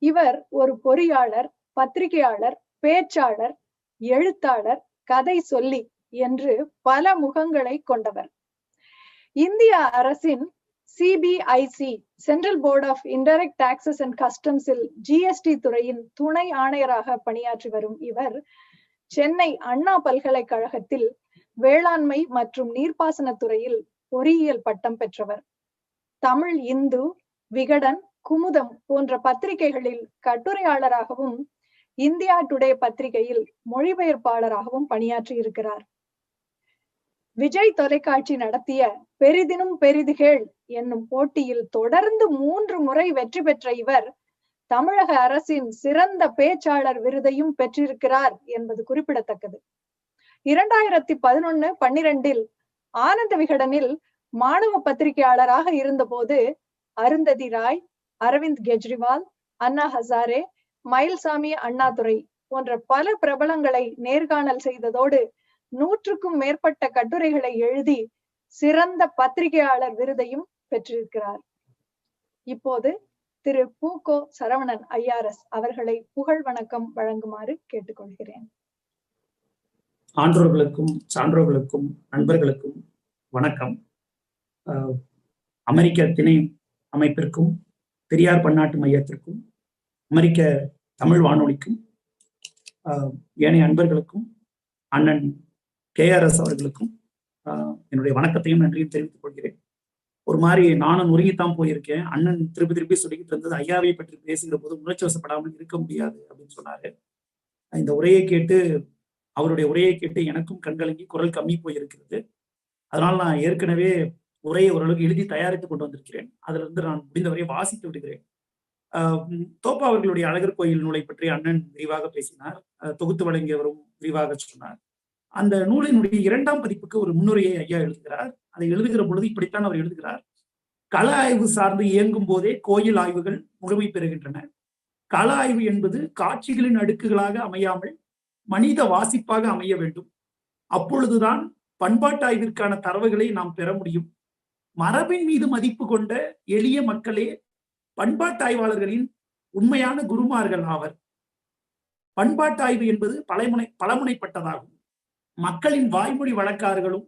இவர் ஒரு பொறியாளர், பத்திரிகையாளர், பேச்சாளர், எழுத்தாளர், கதை சொல்லி என்று பல முகங்களை கொண்டவர். இந்திய அரசின் CBIC central board of indirect taxes and கஸ்டம்ஸில் ஜிஎஸ்டி துறையின் துணை ஆணையராக பணியாற்றி வரும் இவர் சென்னை அண்ணா பல்கலைக்கழகத்தில் வேளாண்மை மற்றும் நீர்ப்பாசன துறையில் பொறியியல் பட்டம் பெற்றவர். தமிழ் இந்து, விகடன், குமுதம் போன்ற பத்திரிகைகளில் கட்டுரையாளராகவும் இந்தியா டுடே பத்திரிகையில் மொழிபெயர்ப்பாளராகவும் பணியாற்றி இருக்கிறார். விஜய் தொலைக்காட்சி நடத்திய பெரிதினும் பெரிதுகேள் என்னும் போட்டியில் தொடர்ந்து 3 முறை வெற்றி பெற்ற இவர் தமிழக அரசின் சிறந்த பேச்சாளர் விருதையும் பெற்றிருக்கிறார் என்பது குறிப்பிடத்தக்கது. 2011-12 ஆனந்த விகடனில் மாணவ பத்திரிகையாளராக இருந்தபோது அருந்ததி ராய், அரவிந்த் கெஜ்ரிவால், அண்ணா ஹசாரே, மயில்சாமி அண்ணாதுரை போன்ற பல பிரபலங்களை நேர்காணல் செய்ததோடு 100க்கும் மேற்பட்ட கட்டுரைகளை எழுதி சிறந்த பத்திரிகையாளர் விருதையும் பெற்றிருக்கிறார். இப்போது திரு பூகோ சரவணன் ஐஆர்எஸ் அவர்களை புகழ் வணக்கம் வழங்குமாறு கேட்டுக்கொள்கிறேன். ஆன்றோர்களுக்கும் சான்றோர்களுக்கும் நண்பர்களுக்கும் வணக்கம். அமெரிக்க திணை அமைப்பிற்கும் பெரியார் பன்னாட்டு மையத்திற்கும் அமெரிக்க தமிழ் வானொலிக்கும் ஏனைய அன்பர்களுக்கும் அண்ணன் கேஆர்எஸ் அவர்களுக்கும் என்னுடைய வணக்கத்தையும் நன்றியும் தெரிவித்துக் கொள்கிறேன். ஒரு மாதிரி நானும் உருகித்தான் போயிருக்கேன். அண்ணன் திருப்பி சொல்லிக்கிட்டு இருந்தது ஐயாவை பற்றி பேசுகிற போது உணர்ச்சி வசப்படாமல் இருக்க முடியாது அப்படின்னு சொன்னாரு. இந்த உரையை கேட்டு அவருடைய உரையை கேட்டு எனக்கும் கண்கலங்கி குரல் கம்மி போயிருக்கிறது. அதனால நான் ஏற்கனவே உரையை ஓரளவுக்கு எழுதி தயாரித்து கொண்டு வந்திருக்கிறேன். அதுல இருந்து நான் முடிந்தவரை வாசித்து விடுகிறேன். தோப்பா அவர்களுடைய அழகர் கோயில் நூலை பற்றி அண்ணன் விரிவாக பேசினார். தொகுத்து வழங்கியவரும் விரிவாக சொன்னார். அந்த நூலினுடைய 2ஆம் பதிப்புக்கு ஒரு முன்னுரையை ஐயா எழுதுகிறார். அதை எழுதுகிற பொழுது இப்படித்தான் அவர் எழுதுகிறார். கள ஆய்வு சார்ந்து இயங்கும் போதே கோயில் ஆய்வுகள் முழுமை பெறுகின்றன. கள ஆய்வு என்பது காட்சிகளின் அடுக்குகளாக அமையாமல் மனித வாசிப்பாக அமைய வேண்டும். அப்பொழுதுதான் பண்பாட்டு ஆய்விற்கான தரவுகளை நாம் பெற முடியும். மரபின் மீது மதிப்பு கொண்ட எளிய மக்களே பண்பாட்டு ஆய்வாளர்களின் உண்மையான குருமார்கள் ஆவர். பண்பாட்டு ஆய்வு என்பது பலமுனைப்பட்டதாகும். மக்களின் வாய்மொழி வழக்காறுகளும்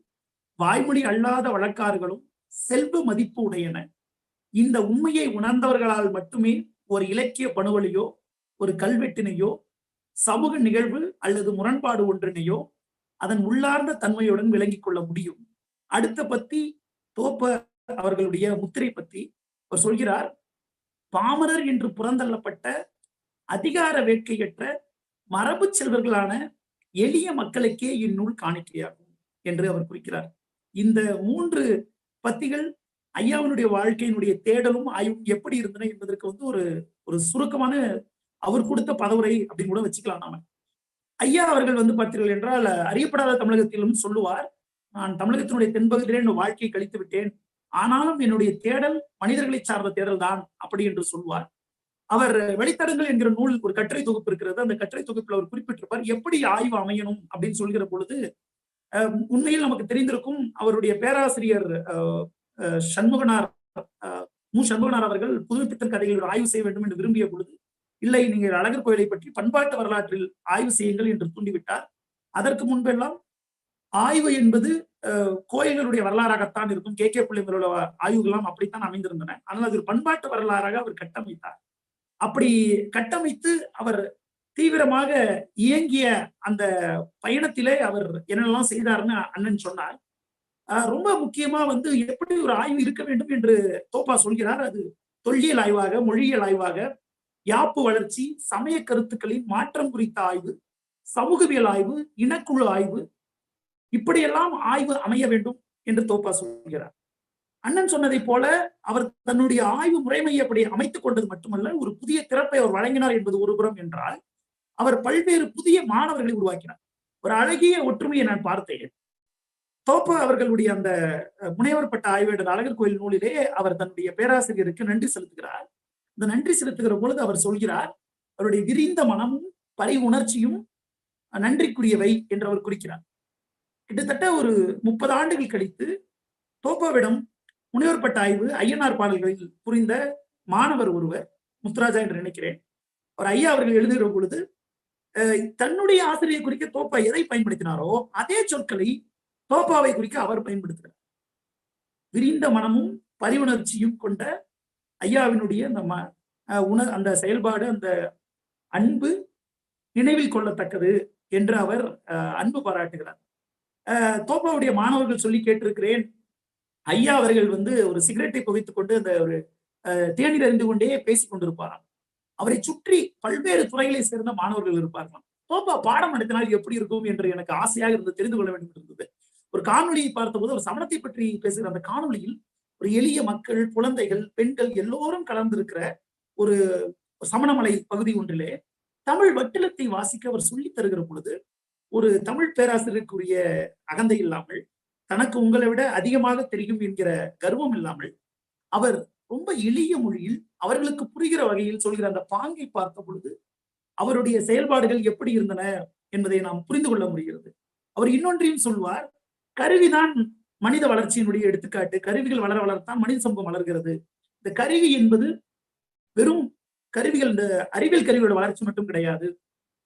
வாய்மொழி அல்லாத வழக்காறுகளும் செல்வ மதிப்பு உடையன. இந்த உண்மையை உணர்ந்தவர்களால் மட்டுமே ஒரு இலக்கிய பணுவலையோ ஒரு கல்வெட்டினையோ சமூக நிகழ்வு அல்லது முரண்பாடு ஒன்றினையோ அதன் உள்ளார்ந்த தன்மையுடன் விளங்கிக் கொள்ள முடியும். அடுத்த பத்தி தோப்ப அவர்களுடைய முத்திரை பத்தி அவர் சொல்கிறார். பாமரர் என்று புறந்தள்ளப்பட்ட அதிகார வேட்கையற்ற மரபு செல்வர்களான எளிய மக்களுக்கே இந்நூல் காணிக்கையாகும் என்று அவர் குறிக்கிறார். இந்த 3 பத்திகள் ஐயாவினுடைய வாழ்க்கையினுடைய தேடலும் ஆய்வும் எப்படி இருந்தன என்பதற்கு ஒரு சுருக்கமான அவர் கொடுத்த பதவுரை அப்படின்னு கூட வச்சுக்கலாம். நாம ஐயா அவர்கள் பார்த்தீர்கள் என்றால் அறியப்படாத தமிழகத்திலும் சொல்லுவார், நான் தமிழகத்தினுடைய தென்பகுதியிலே என் வாழ்க்கையை கழித்து விட்டேன், ஆனாலும் என்னுடைய தேடல் மனிதர்களை சார்ந்த தேடல் தான் அப்படி என்று சொல்வார். அவர் வெளித்தடங்கள் என்கிற நூல் ஒரு கட்டுரை தொகுப்பு இருக்கிறது. அந்த கட்டுரை தொகுப்பில் அவர் குறிப்பிட்டிருப்பார் எப்படி ஆய்வு அமையணும் அப்படின்னு சொல்கிற பொழுது உண்மையில் நமக்கு தெரிந்திருக்கும். அவருடைய பேராசிரியர் சண்முகனார் அவர்கள் புதுமைப்பித்தன் கதைகள் ஆய்வு செய்ய வேண்டும் என்று விரும்பிய பொழுது, இல்லை, நீங்கள் அழகர் கோயிலை பற்றி பண்பாட்டு வரலாற்றில் ஆய்வு செய்யுங்கள் என்று தூண்டிவிட்டார். அதற்கு முன்பெல்லாம் ஆய்வு என்பது கோயில்களுடைய வரலாறாகத்தான் இருக்கும். கே பிள்ளைங்களோட ஆய்வுகள்லாம் அப்படித்தான் அமைந்திருந்தன. ஆனால் அது ஒரு பண்பாட்டு வரலாறாக அவர் கட்டமைத்தார். அப்படி கட்டமைத்து அவர் தீவிரமாக இயங்கிய அந்த பயணத்திலே அவர் என்னெல்லாம் செய்தார்னு அண்ணன் சொன்னார். ரொம்ப முக்கியமா எப்படி ஒரு ஆய்வு இருக்க வேண்டும் என்று தோப்பா சொல்கிறார். அது தொல்லியல் ஆய்வாக, மொழியியல் ஆய்வாக, யாப்பு வளர்ச்சி, சமய கருத்துக்களின் மாற்றம் குறித்த ஆய்வு, சமூகவியல் ஆய்வு, இனக்குழு ஆய்வு, இப்படியெல்லாம் ஆய்வு அமைய வேண்டும் என்று தோப்பா சொல்கிறார். அண்ணன் சொன்னதை போல அவர் தன்னுடைய ஆய்வு முறைமையை அப்படி அமைத்துக் கொண்டது மட்டுமல்ல, ஒரு புதிய திறப்பை அவர் வழங்கினார் என்பது ஒரு புறம் என்றால், அவர் பல்வேறு புதிய மாணவர்களை உருவாக்கினார். ஒரு அழகிய ஒற்றுமையை நான் பார்த்தேன். தோப்பா அவர்களுடைய அந்த முனைவர் பட்ட ஆய்வு அழகர் கோயில் நூலிலே அவர் தன்னுடைய பேராசிரியருக்கு நன்றி செலுத்துகிறார். இந்த நன்றி செலுத்துகிற பொழுது அவர் சொல்கிறார், அவருடைய விரிந்த மனமும் பரி உணர்ச்சியும் நன்றிக்குரியவை என்று அவர் குறிக்கிறார். கிட்டத்தட்ட ஒரு 30 ஆண்டுகள் கழித்து தோப்பாவிடம் முனைவர் பட்ட ஆய்வு ஐயனார் பாடல்களில் புரிந்த மாணவர் ஒருவர், முத்துராஜா என்று நினைக்கிறேன், அவர் ஐயா அவர்கள் எழுதுகிற பொழுது தன்னுடைய ஆசிரியை குறிக்க தோப்பா எதை பயன்படுத்தினாரோ அதே சொற்களை தோப்பாவை குறிக்க அவர் பயன்படுத்துகிறார். விரிந்த மனமும் பரிவுணர்ச்சியும் கொண்ட ஐயாவினுடைய அந்த செயல்பாடு, அந்த அன்பு நினைவில் கொள்ளத்தக்கது என்று அவர் அன்பு பாராட்டுகிறார். தோப்பாவுடைய மாணவர்கள் சொல்லி கேட்டிருக்கிறேன், ஐயா அவர்கள் ஒரு சிகரெட்டை புகைத்துக் கொண்டு அந்த ஒரு தேநீர் அறிந்து கொண்டே பேசிக் கொண்டிருப்பாராம். அவரை சுற்றி பல்வேறு துறைகளை சேர்ந்த மாணவர்கள் இருப்பார்களாம். தோப்பா பாடம் நடத்தினால் எப்படி இருக்கும் என்று எனக்கு ஆசையாக இருந்து தெரிந்து கொள்ள வேண்டும் இருந்தது. ஒரு காணொலியை பார்த்தபோது ஒரு சமணத்தை பற்றி பேசுகிற அந்த காணொலியில் ஒரு எளிய மக்கள், குழந்தைகள், பெண்கள் எல்லோரும் கலந்திருக்கிற ஒரு சமணமலை பகுதி ஒன்றிலே தமிழ் வட்டிலத்தை வாசிக்க அவர் சொல்லித் தருகிற பொழுது ஒரு தமிழ் பேராசிரியருக்குரிய அகந்தை இல்லாமல், தனக்கு உங்களை விட அதிகமாக தெரியும் என்கிற கர்வம் இல்லாமல், அவர் ரொம்ப எளிய மொழியில் அவர்களுக்கு புரிகிற வகையில் சொல்கிற அந்த பாங்கை பார்த்த பொழுது அவருடைய செயல்பாடுகள் எப்படி இருந்தன என்பதை நாம் புரிந்து கொள்ள முடிகிறது. அவர் இன்னொன்றையும் சொல்வார், கருவிதான் மனித வளர்ச்சியினுடைய எடுத்துக்காட்டு. கருவிகள் வளர வளர்த்தான் மனித சமூகம் வளர்கிறது. இந்த கருவி என்பது வெறும் கருவிகள், இந்த அறிவியல் கருவியோட வளர்ச்சி மட்டும் கிடையாது,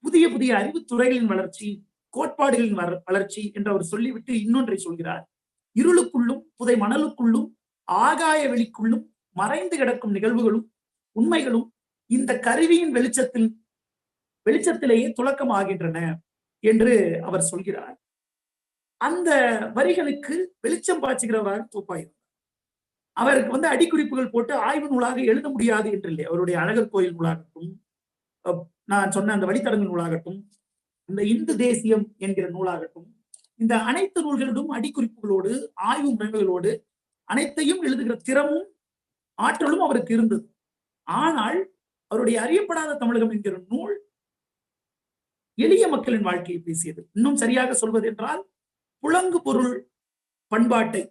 புதிய புதிய அறிவு துறைகளின் வளர்ச்சி, கோட்பாடுகளின் வளர்ச்சி என்று அவர் சொல்லிவிட்டு இன்னொன்றை சொல்கிறார். இருளுக்குள்ளும் புதை மணலுக்குள்ளும் ஆகாய வெளிக்குள்ளும் மறைந்து கிடக்கும் நிகழ்வுகளும் உண்மைகளும் இந்த கருவியின் வெளிச்சத்திலேயே துலக்கமாகின்றன என்று அவர் சொல்கிறார். அந்த வரிகளுக்கு வெளிச்சம் பாய்ச்சுகிறவராக தோப்பாயிருந்தார். அவருக்கு அடிக்குறிப்புகள் போட்டு ஆய்வு நூலாக எழுத முடியாது என்று இல்லை. அவருடைய அழகர் கோயில் நூலாகட்டும், நான் சொன்ன அந்த வழித்தடங்கு நூலாகட்டும், இந்த இந்து தேசியம் என்கிற நூலாகட்டும், இந்த அனைத்து நூல்களிலும் அடிக்குறிப்புகளோடு ஆய்வு முறைகளோடு அனைத்தையும் எழுதுகிற திறமும் ஆற்றலும் அவருக்கு இருந்தது. ஆனால் அவருடைய அறியப்படாத தமிழகம் என்கிற நூல் எளிய மக்களின் வாழ்க்கையை பேசியது. இன்னும் சரியாக சொல்வது என்றால் புலங்கு பொருள் பண்பாட்டை,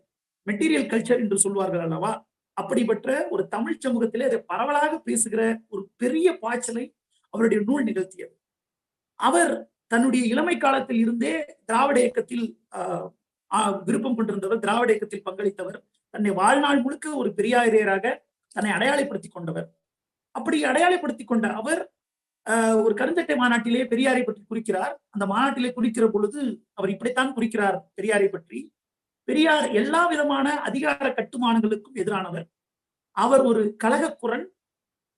மெட்டீரியல் கல்ச்சர் என்று சொல்வார்கள் அல்லவா, அப்படிப்பட்ட ஒரு தமிழ் சமூகத்திலே அதை பரவலாக பேசுகிற ஒரு பெரிய பாய்ச்சலை அவருடைய நூல் நிகழ்த்தியது. அவர் தன்னுடைய இளமை காலத்தில் இருந்தே திராவிட இயக்கத்தில் விருப்பம் கொண்டிருந்தவர், திராவிட இயக்கத்தில் பங்களித்தவர், தன்னை வாழ்நாள் முழுக்க ஒரு பெரியாரியராக தன்னை அடையாளப்படுத்திக் கொண்டவர். அப்படி அடையாளப்படுத்திக் கொண்ட அவர் ஒரு கருந்தட்டை மாநாட்டிலே பெரியாரை பற்றி குறிக்கிறார். அந்த மாநாட்டிலே குறிக்கிற பொழுது அவர் இப்படித்தான் குறிக்கிறார் பெரியாரை பற்றி. பெரியார் எல்லா விதமான அதிகார கட்டுமானங்களுக்கும் எதிரானவர். அவர் ஒரு கலகக்குரன்.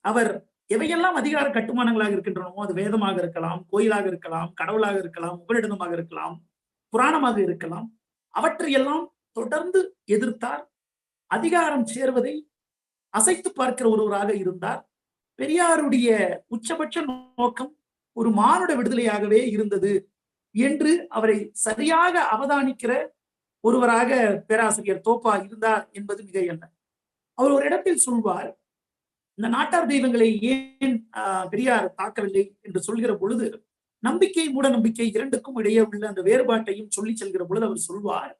அவர் எவையெல்லாம் அதிகார கட்டுமானங்களாக இருக்கின்றனோ, அது வேதமாக இருக்கலாம், கோயிலாக இருக்கலாம், கடவுளாக இருக்கலாம், உபநிடதமாக இருக்கலாம், புராணமாக இருக்கலாம், அவற்றையெல்லாம் தொடர்ந்து எதிர்த்தார். அதிகாரம் சேர்வதை அசைத்து பார்க்கிற ஒருவராக இருந்தார். பெரியாருடைய உச்சபட்ச நோக்கம் ஒரு மானுட விடுதலையாகவே இருந்தது என்று அவரை சரியாக அவதானிக்கிற ஒருவராக பேராசிரியர் தோப்பா இருந்தார் என்பது மிக என்ன. அவர் ஒரு இடத்தில் சொல்வார், இந்த நாட்டார் தெய்வங்களை ஏன் பெரியார் தாக்கவில்லை என்று சொல்கிற பொழுது நம்பிக்கை மூட நம்பிக்கை இரண்டுக்கும் இடையே உள்ள அந்த வேறுபாட்டையும் சொல்லி செல்கிற பொழுது அவர் சொல்வார்,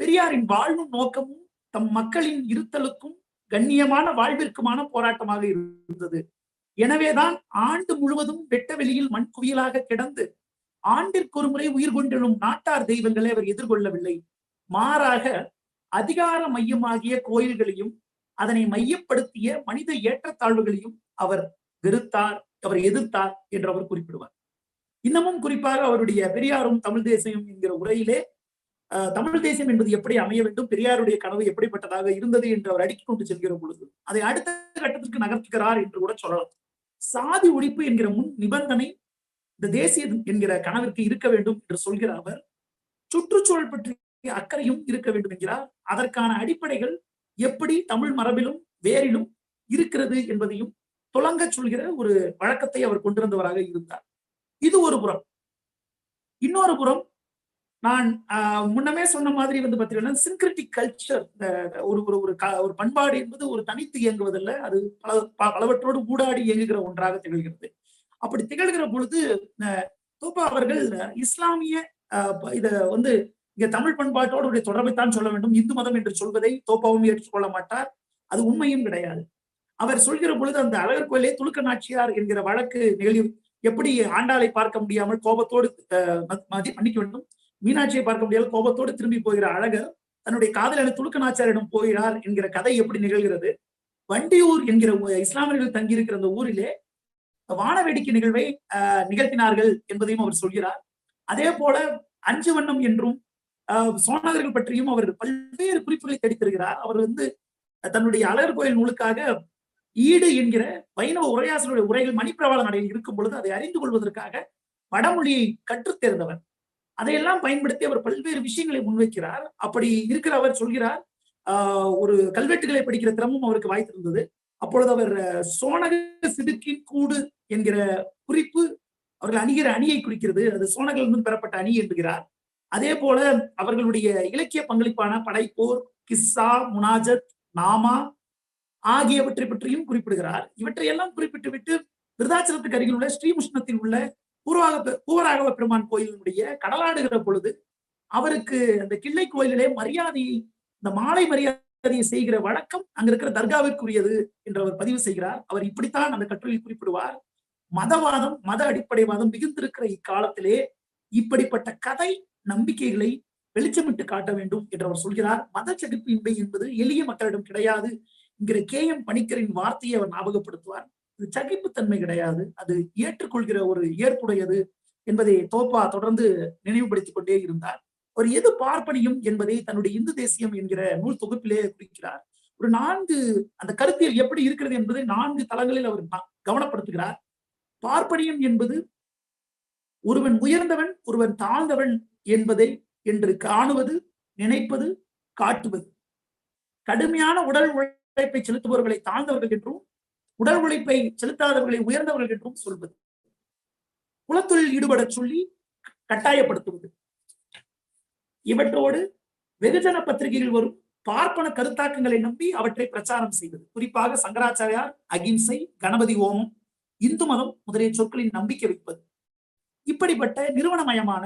பெரியாரின் வாழ்வும் நோக்கமும் தம் மக்களின் இருத்தலுக்கும் கண்ணியமான வாழ்விற்குமான போராட்டமாக இருந்தது. எனவேதான் ஆண்டு முழுவதும் வெட்ட வெளியில் மண் குவியலாக கிடந்து ஆண்டிற்கு ஒரு முறை உயிர் கொண்டெழும் நாட்டார் தெய்வங்களை அவர் எதிர்கொள்ளவில்லை. மாறாக அதிகார மையமாகிய கோயில்களையும் அதனை மையப்படுத்திய மனித ஏற்றத்தாழ்வுகளையும் அவர் வெறுத்தார், அவர் எதிர்த்தார் என்று அவர் குறிப்பிடுவார். இன்னமும் குறிப்பாக அவருடைய பெரியாரும் தமிழ் தேசியம் என்கிற உரையிலே தமிழ் தேசியம் என்பது எப்படி அமைய வேண்டும், பெரியாருடைய கனவு எப்படிப்பட்டதாக இருந்தது என்று அவர் அடுக்கிக் கொண்டு செல்கிற பொழுது அதை அடுத்த கட்டத்திற்கு நகர்த்துகிறார் என்று கூட சொல்லலாம். சாதி ஒழிப்பு என்கிற முன் நிபந்தனை இந்த தேசிய என்கிற கனவிற்கு இருக்க வேண்டும் என்று சொல்கிற அவர் சுற்றுச்சூழல் பற்றிய அக்கறையும் இருக்க வேண்டும் என்கிறார். அதற்கான அடிப்படைகள் எப்படி தமிழ் மரபிலும் வேரிலும் இருக்கிறது என்பதையும் துலங்க சொல்கிற ஒரு வழக்கத்தை அவர் கொண்டிருந்தவராக இருந்தார். இது ஒரு புறம். இன்னொரு புறம், நான் முன்னமே சொன்ன மாதிரி பாத்தீங்கன்னா சின்கிரிட்டிக் கல்ச்சர், ஒரு பண்பாடு என்பது ஒரு தனித்து இயங்குவதில்லை, அது பலவற்றோடு ஊடாடி இயங்குகிற ஒன்றாக திகழ்கிறது. அப்படி திகழ்கிற பொழுது தோப்பா அவர்கள் இஸ்லாமிய இத இங்க தமிழ் பண்பாட்டோடு தொடர்பைத்தான் சொல்ல வேண்டும், இந்து மதம் என்று சொல்வதை தோப்பாவும் ஏற்றுக்கொள்ள மாட்டார். அது உண்மையும் கிடையாது. அவர் சொல்கிற பொழுது அந்த அழகர் கோயிலே துலுக்க நாச்சியார் என்கிற வழக்கு நிகழ்வு எப்படி ஆண்டாளை பார்க்க முடியாமல் கோபத்தோடு மன்னிக்க வேண்டும், மீனாட்சியை பார்க்க முடியாமல் கோபத்தோடு திரும்பி போகிற அழகர் தன்னுடைய காதலனை துலுக்க நாச்சியாரிடம் போகிறார் என்கிற கதை எப்படி நிகழ்கிறது. வண்டியூர் என்கிற இஸ்லாமியர்கள் தங்கியிருக்கிற அந்த ஊரிலே வான வேடிக்கை நிகழ்வை நிகழ்த்தினார்கள் என்பதையும் அவர் சொல்கிறார். அதே போல அஞ்சு வண்ணம் என்றும் சோனகர்கள் பற்றியும் அவர் பல்வேறு குறிப்புகளை தேடித்தருகிறார். அவர் தன்னுடைய அழகர் கோயில் நூலுக்காக ஈடு என்கிற வைணவ உரையாசிரியருடைய உரைகள் மணிப்பிரவாள நடையில் இருக்கும் பொழுது அதை அறிந்து கொள்வதற்காக வடமொழியை கற்றுத் தேர்ந்தவர். அதையெல்லாம் பயன்படுத்தி அவர் பல்வேறு விஷயங்களை முன்வைக்கிறார். அப்படி இருக்கிற அவர் சொல்கிறார், ஒரு கல்வெட்டுகளை படிக்கிற திறமும் அவருக்கு வாய்த்திருந்தது. அப்பொழுது அவர் சோனக சிடுக்கின் கூடு என்கிற குறிப்பு அவர்கள் அணிகிற அணியை குறிக்கிறது. அது சோனகர்கள் பெறப்பட்ட அணி என்கிறார். அதே போல அவர்களுடைய இலக்கிய பங்களிப்பான படைப்போர், கிஸ்ஸா, முனாஜத், நாமா ஆகியவற்றை பற்றியும் குறிப்பிடுகிறார். இவற்றையெல்லாம் குறிப்பிட்டு விட்டு விருதாச்சலத்துக்கு அருகில் உள்ள ஸ்ரீமுஷ்ணத்தில் உள்ள பூவராகவ பெருமான் கோயிலினுடைய கடலாடுகிற பொழுது அவருக்கு அந்த கிள்ளை கோயிலிலே மரியாதையை, இந்த மாலை மரியாதையை செய்கிற வழக்கம் அங்க இருக்கிற தர்காவிற்குரியது என்று அவர் பதிவு செய்கிறார். அவர் இப்படித்தான் அந்த கட்டுரையில் குறிப்பிடுவார். மதவாதம், மத அடிப்படைவாதம் மிகுந்திருக்கிற இக்காலத்திலே இப்படிப்பட்ட கதை நம்பிக்கைகளை வெளிச்சமிட்டு காட்ட வேண்டும் என்று அவர் சொல்கிறார். மத சகிப்பின்மை என்பது எளிய மக்களிடம் கிடையாது என்கிற K.M. பணிக்கரின் வார்த்தையை அவர் ஞாபகப்படுத்துவார். இது சகிப்புத்தன்மை கிடையாது, அது ஏற்றுக்கொள்கிற ஒரு ஏற்புடையது என்பதை தோப்பா தொடர்ந்து நினைவுபடுத்திக் கொண்டே இருந்தார். அவர் எது பார்ப்பனியம் என்பதை தன்னுடைய இந்து தேசியம் என்கிற நூல் தொகுப்பிலே குறிக்கிறார். ஒரு 4 அந்த கருத்தியல் எப்படி இருக்கிறது என்பதை 4 தளங்களில் அவர் கவனப்படுத்துகிறார். பார்ப்பனியம் என்பது ஒருவன் உயர்ந்தவன், ஒருவன் தாழ்ந்தவன் என்பதை என்று காணுவது, நினைப்பது, காட்டுவது. கடுமையான உடல் உழைப்பை செலுத்துபவர்களை தாழ்ந்தவர்கள் என்றும், உடல் உழைப்பை செலுத்தாதவர்களை உயர்ந்தவர்கள் என்றும் சொல்வது. குலத்தொழில் ஈடுபட சொல்லி கட்டாயப்படுத்துவது. இவற்றோடு வெகுஜன பத்திரிகைகள் வரும் பார்ப்பன கருத்தாக்கங்களை நம்பி அவற்றை பிரச்சாரம் செய்வது. குறிப்பாக சங்கராச்சாரியார், அகிம்சை, கணபதி ஹோமம், இந்து மதம் முதலிய சொற்களின் நம்பிக்கை வைப்பது. இப்படிப்பட்ட நிறுவனமயமான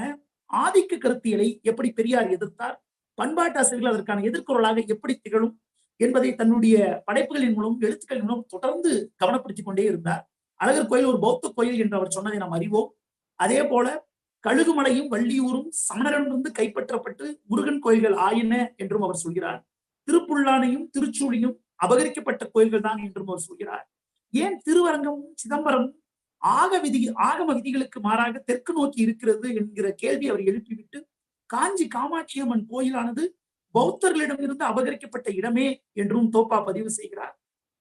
ஆதிக்க கருத்தியலை எப்படி பெரியார் எதிர்த்தார், பண்பாட்டு ஆசிரியர்கள் அதற்கான எதிர்குரலாக எப்படி திகழும் என்பதை தன்னுடைய படைப்புகளின் மூலம், எழுத்துக்களின் மூலம் தொடர்ந்து கவனப்படுத்திக் கொண்டே இருந்தார். அழகர் கோயில் ஒரு பௌத்த கோயில் என்று அவர் சொன்னதை நாம் அறிவோம். அதே போல கழுகுமலையும் வள்ளியூரும் சமணரிடமிருந்து கைப்பற்றப்பட்டு முருகன் கோயில்கள் ஆயின என்றும் அவர் சொல்கிறார். திருப்புல்லானையும் திருச்சூழியும் அபகரிக்கப்பட்ட கோயில்கள் தான் என்றும் அவர் சொல்கிறார். ஏன் திருவரங்கமும் சிதம்பரமும் ஆகம விதிகளுக்கு மாறாக தெற்கு நோக்கி இருக்கிறது என்கிற கேள்வி அவர் எழுப்பிவிட்டு, காஞ்சி காமாட்சி அம்மன் கோயிலானது பௌத்தர்களிடமிருந்து அபகரிக்கப்பட்ட இடமே என்றும் தோப்பா பதிவு செய்கிறார்.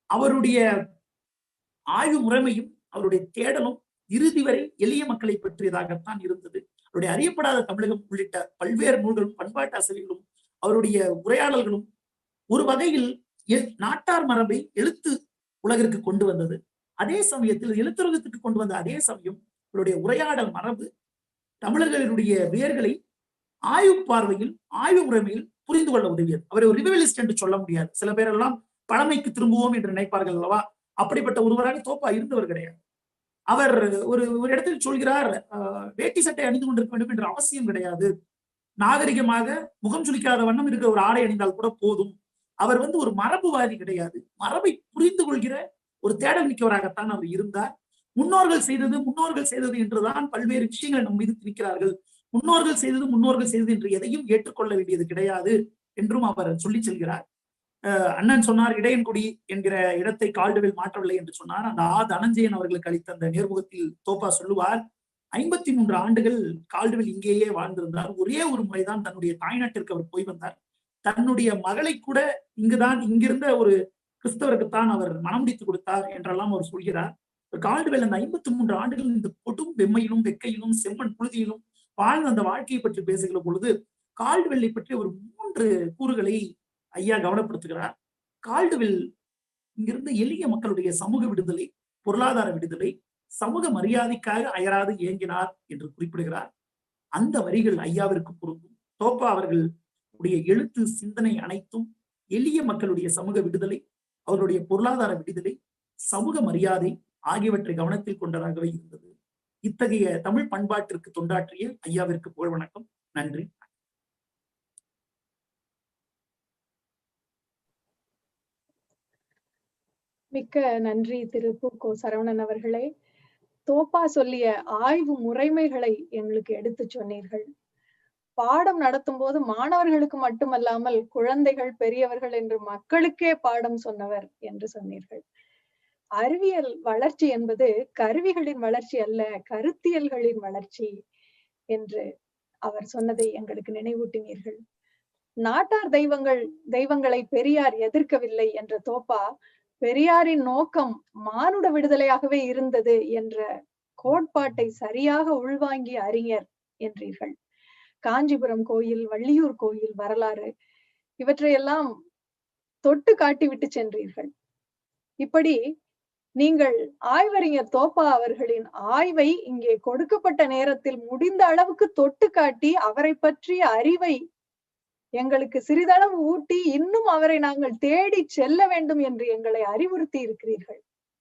அவருடைய ஆய்வு முறைமையும் அவருடைய தேடலும் இறுதி வரை எளிய மக்களை பற்றியதாகத்தான் இருந்தது. அவருடைய அறியப்படாத தமிழகம் உள்ளிட்ட பல்வேறு நூல்களும் பண்பாட்டு ஆசிரியர்களும் அவருடைய உரையாடல்களும் ஒரு வகையில் நாட்டார் மரபை எழுத்து உலகிற்கு கொண்டு வந்தது. அதே சமயத்தில் எழுத்துலகத்துக்கு கொண்டு வந்த அதே சமயம் அவருடைய உரையாடல் மரபு தமிழர்களுடைய வேர்களை ஆய்வு பார்வையில், ஆய்வு முறைமையில் புரிந்து கொள்ள உதவியது. அவரை ஒரு ரிவிவலிஸ்ட் என்று சொல்ல முடியாது. சில பேரெல்லாம் பழமைக்கு திரும்புவோம் என்று நினைப்பார்கள் அல்லவா? அப்படிப்பட்ட ஒருவராக தோப்பா இருந்தவர் கிடையாது. அவர் ஒரு இடத்தில் சொல்கிறார், வேட்டி சட்டை அணிந்து கொண்டிருக்க வேண்டும் என்ற அவசியம் கிடையாது. நாகரிகமாக முகம் சுளிக்காத வண்ணம் இருக்கிற ஒரு ஆடை அணிந்தால் கூட போதும். அவர் ஒரு மரபுவாதி கிடையாது. மரபை புரிந்து கொள்கிற ஒரு தேடல் மிக்கவராகத்தான் அவர் இருந்தார். முன்னோர்கள் செய்தது என்றுதான் பல்வேறு விஷயங்களை நம் மீது திணிக்கிறார்கள். முன்னோர்கள் செய்தது என்று எதையும் ஏற்றுக்கொள்ள வேண்டியது கிடையாது என்றும் அவர் சொல்லி செல்கிறார். அண்ணன் சொன்னார், இடையன்குடி என்கிற இடத்தை கால்டுவெல் மாற்றவில்லை என்று சொன்னார். அந்த தனஞ்சயன் அவர்களுக்கு அளித்த அந்த நேர்முகத்தில் தோப்பா சொல்லுவார், 53 ஆண்டுகள் கால்டுவெல் இங்கேயே வாழ்ந்திருந்தார். ஒரே ஒரு முறைதான் தன்னுடைய தாய்நாட்டிற்கு அவர் போய் வந்தார். தன்னுடைய மகளை கூட இங்கிருந்த ஒரு கிறிஸ்தவருக்குத்தான் அவர் மனம் முடித்து கொடுத்தார் என்றெல்லாம் அவர் சொல்கிறார். கால்டுவெல் அந்த 53 ஆண்டுகள் இந்த கொடும் வெம்மையிலும் வெக்கையிலும் செம்மண் புழுதியிலும் வாழ்ந்த அந்த வாழ்க்கையை பற்றி பேசுகிற பொழுது கால்டுவெல்லை பற்றி ஒரு 3 கூறுகளை ஐயா கவனப்படுத்துகிறார். கால்டுவெல் இங்கிருந்து எளிய மக்களுடைய சமூக விடுதலை, பொருளாதார விடுதலை, சமூக மரியாதைக்காக அயராது இயங்கினார் என்று குறிப்பிடுகிறார். அந்த வரிகள் ஐயாவிற்கு பொருந்தும். தோப்பா அவர்களுடைய எழுத்து சிந்தனை அனைத்தும் எளிய மக்களுடைய சமூக விடுதலை, அவருடைய பொருளாதார விடுதலை, சமூக மரியாதை ஆகியவற்றை கவனத்தில் கொண்டதாகவே இருந்தது. இத்தகைய தமிழ் பண்பாட்டிற்கு தொண்டாற்றிய ஐயாவிற்கு புகழ் வணக்கம். நன்றி. மிக்க நன்றி திரு பூ. சரவணன் அவர்களே. தோப்பா சொல்லிய ஆய்வு முறைமைகளை எங்களுக்கு எடுத்து சொன்னீர்கள். பாடம் நடத்தும் போது மாணவர்களுக்கு மட்டுமல்லாமல் குழந்தைகள், பெரியவர்கள் என்று மக்களுக்கே பாடம் சொன்னவர் என்று சொன்னீர்கள். அறிவியல் வளர்ச்சி என்பது கருவிகளின் வளர்ச்சி அல்ல, கருத்தியல்களின் வளர்ச்சி என்று அவர் சொன்னதை எங்களுக்கு நினைவூட்டினீர்கள். நாட்டார் தெய்வங்களை பெரியார் எதிர்க்கவில்லை என்ற தோப்பா, பெரியாரின் நோக்கம் மானுட விடுதலையாகவே இருந்தது என்ற கோட்பாட்டை சரியாக உள்வாங்கிய அறிஞர் என்றீர்கள். காஞ்சிபுரம் கோயில், வள்ளியூர் கோயில் வரலாறு இவற்றையெல்லாம் தொட்டு காட்டிவிட்டு சென்றீர்கள். இப்படி நீங்கள் ஆய்வறிஞர் தோப்பா அவர்களின் ஆய்வை இங்கே கொடுக்கப்பட்ட நேரத்தில் முடிந்த அளவுக்கு தொட்டு காட்டி அவரை பற்றிய அறிவை எங்களுக்கு சிறிதளவு ஊட்டி இன்னும் அவரை நாங்கள் தேடி செல்ல வேண்டும் என்று எங்களை அறிவுறுத்தி இருக்கிறீர்கள்.